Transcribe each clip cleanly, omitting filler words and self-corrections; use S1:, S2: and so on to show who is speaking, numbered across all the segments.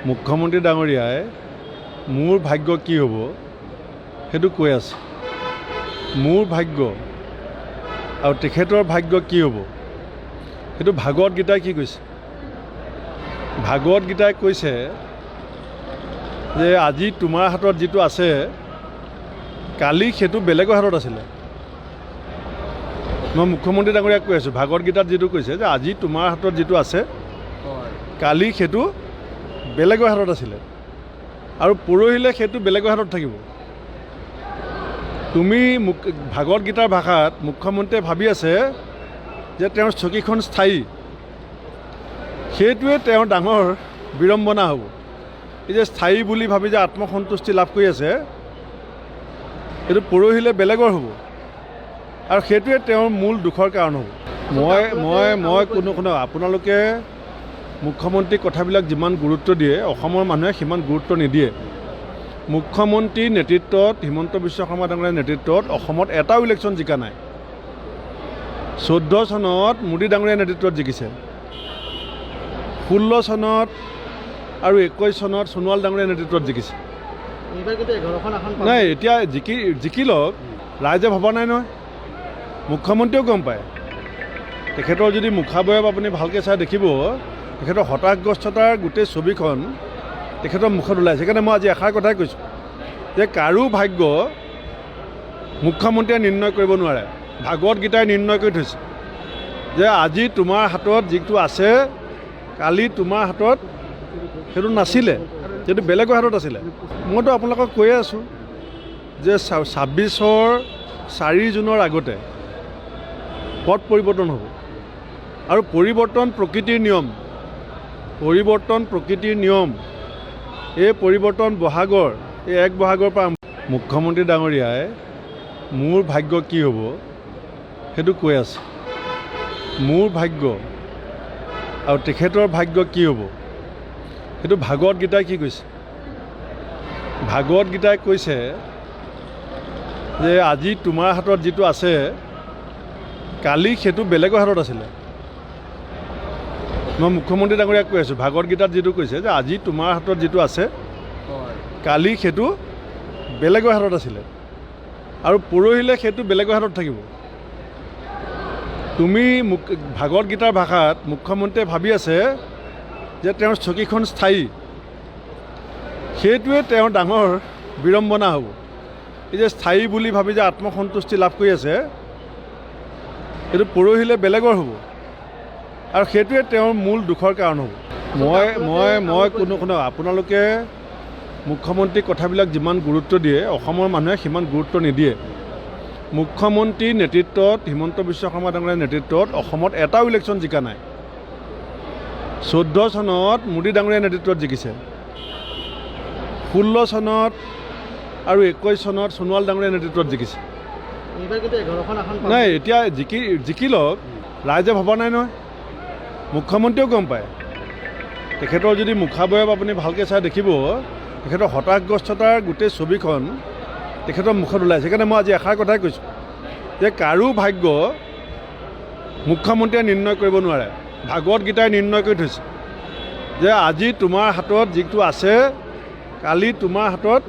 S1: মুখ্যমন্ত্ৰী ডাঙৰীয়াই মোৰ ভাগ্য কি হ'ব সেইটো কৈ আছে। মোৰ ভাগ্য আৰু তেখেতৰ ভাগ্য কি হ'ব সেইটো ভাগৱত গীতাই কি কৈছে। ভাগৱত গীতাই কৈছে যে আজি তোমাৰ হাতত যিটো আছে কালি সেইটো বেলেগৰ হাতত আছিলে। মই মুখ্যমন্ত্ৰী ডাঙৰীয়াক কৈ আছোঁ, ভাগৱত গীতাত যিটো কৈছে যে আজি তোমাৰ হাতত যিটো আছে কালি সেইটো বেলেগৰ হাতত আছিলে আৰু পৰহিলে সেইটো বেলেগৰ হাতত থাকিব। তুমি ভাগৱত গীতাৰ ভাষাত মুখ্যমন্ত্ৰীয়ে ভাবি আছে যে তেওঁৰ চকীখন স্থায়ী, সেইটোৱে তেওঁৰ ডাঙৰ বিড়ম্বনা হ'ব। এই যে স্থায়ী বুলি ভাবি যে আত্মসন্তুষ্টি লাভ কৰি আছে সেইটো পৰহিলে বেলেগৰ হ'ব আৰু সেইটোৱে তেওঁৰ মূল দুখৰ কাৰণ হ'ব। মই কোনো আপোনালোকে মুখ্যমন্ত্ৰীৰ কথাবিলাক যিমান গুৰুত্ব দিয়ে অসমৰ মানুহে সিমান গুৰুত্ব নিদিয়ে। মুখ্যমন্ত্ৰীৰ নেতৃত্বত হিমন্ত বিশ্ব শৰ্মা ডাঙৰীয়াৰ নেতৃত্বত অসমত এটাও ইলেকশ্যন জিকা নাই। 14 চনত মোদী ডাঙৰীয়াৰ নেতৃত্বত জিকিছে, 16 চনত আৰু 21 চনত সোণোৱাল ডাঙৰীয়াৰ নেতৃত্বত জিকিছে। নাই এতিয়া জিকি লওক, ৰাইজে ভবা নাই নহয়, মুখ্যমন্ত্ৰীয়েও গম পায়। তেখেতৰ যদি মুখাবয়ব আপুনি ভালকৈ চাই দেখিব তেখেতৰ হতাশগ্ৰস্ততাৰ গোটেই ছবিখন তেখেতৰ মুখত ওলাইছে। সেইকাৰণে মই আজি এষাৰ কথাই কৈছোঁ যে কাৰো ভাগ্য মুখ্যমন্ত্ৰীয়ে নিৰ্ণয় কৰিব নোৱাৰে। ভাগৱত গীতাই নিৰ্ণয় কৰি থৈছে যে আজি তোমাৰ হাতত যিটো আছে কালি তোমাৰ হাতত সেইটো নাছিলে, সেইটো বেলেগৰ হাতত আছিলে। মইতো আপোনালোকক কৈয়ে আছোঁ যে 4 জুনৰ আগতে পথ পৰিৱৰ্তন হ'ব আৰু পৰিৱৰ্তন প্ৰকৃতিৰ নিয়ম। এই পৰিৱৰ্তন বহাগৰ এই 1 বহাগৰ পৰা মুখ্যমন্ত্ৰী ডাঙৰীয়াই মোৰ ভাগ্য কি হ'ব সেইটো কৈ আছে। মোৰ ভাগ্য আৰু তেখেতৰ ভাগ্য কি হ'ব সেইটো ভাগৱত গীতাই কি কৈছে। ভাগৱত গীতাই কৈছে যে আজি তোমাৰ হাতত যিটো আছে কালি সেইটো বেলেগৰ হাতত আছিলে। মই মুখ্যমন্ত্ৰী ডাঙৰীয়াক কৈ আছোঁ, ভাগৱত গীতাত যিটো কৈছে যে আজি তোমাৰ হাতত যিটো আছে কালি সেইটো বেলেগৰ হাতত আছিলে আৰু পৰহিলে সেইটো বেলেগৰ হাতত থাকিব। তুমি ভাগৱত গীতাৰ ভাষাত মুখ্যমন্ত্ৰীয়ে ভাবি আছে যে তেওঁৰ চকীখন স্থায়ী, সেইটোৱে তেওঁৰ ডাঙৰ বিড়ম্বনা হ'ব। এই যে স্থায়ী বুলি ভাবি যে আত্মসন্তুষ্টি লাভ কৰি আছে সেইটো পৰহিলে বেলেগৰ হ'ব আৰু সেইটোৱে তেওঁৰ মূল দুখৰ কাৰণ হ'ব। মই কোনো আপোনালোকে মুখ্যমন্ত্ৰীৰ কথাবিলাক যিমান গুৰুত্ব দিয়ে অসমৰ মানুহে সিমান গুৰুত্ব নিদিয়ে। মুখ্যমন্ত্ৰীৰ নেতৃত্বত হিমন্ত বিশ্ব শৰ্মা ডাঙৰীয়াৰ নেতৃত্বত অসমত এটাও ইলেকশ্যন জিকা নাই। 14 চনত মোদী ডাঙৰীয়াৰ নেতৃত্বত জিকিছে, 16 চনত আৰু 21 চনত সোণোৱাল ডাঙৰীয়াৰ নেতৃত্বত জিকিছে। নাই এতিয়া জিকি লওক, ৰাইজে ভবা নাই নহয়, মুখ্যমন্ত্ৰীয়েও গম পায়। তেখেতৰ যদি মুখাবয়ব আপুনি ভালকৈ চাই দেখিব তেখেতৰ হতাশগ্ৰস্ততাৰ গোটেই ছবিখন তেখেতৰ মুখত ওলাইছে। সেইকাৰণে মই আজি এষাৰ কথাই কৈছোঁ যে কাৰো ভাগ্য মুখ্যমন্ত্ৰীয়ে নিৰ্ণয় কৰিব নোৱাৰে। ভাগৱত গীতাই নিৰ্ণয় কৰি থৈছে যে আজি তোমাৰ হাতত যিটো আছে কালি তোমাৰ হাতত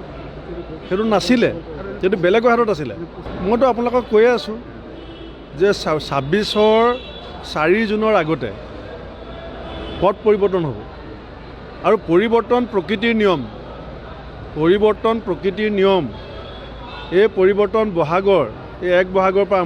S1: সেইটো নাছিলে, সেইটো বেলেগৰ হাতত আছিলে। মইতো আপোনালোকক কৈয়ে আছোঁ যে 4 জুনৰ আগতে পথ পৰিৱৰ্তন হ'ব আৰু পৰিৱৰ্তন প্ৰকৃতিৰ নিয়ম। এই পৰিৱৰ্তন বহাগৰ এই 1 বহাগৰ পৰা